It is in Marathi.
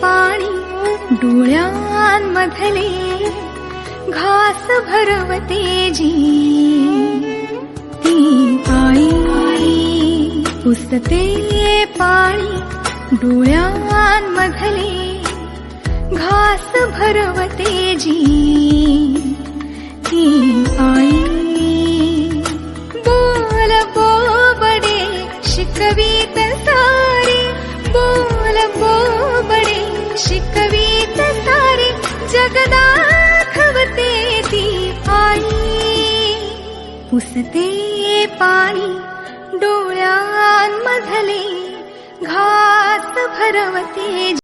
पाणी डोळ्यांमधले घास भरवते जी ती आई पुसते पाणी डोळ्यांमधले घास भरवते जी ती आई बोल बोबडे शिकवीत सारे बोल बोबडे शिकवीत सारे जग दाखवते ती आई पुसते पाणी डोळ्यांमधले घास भरवते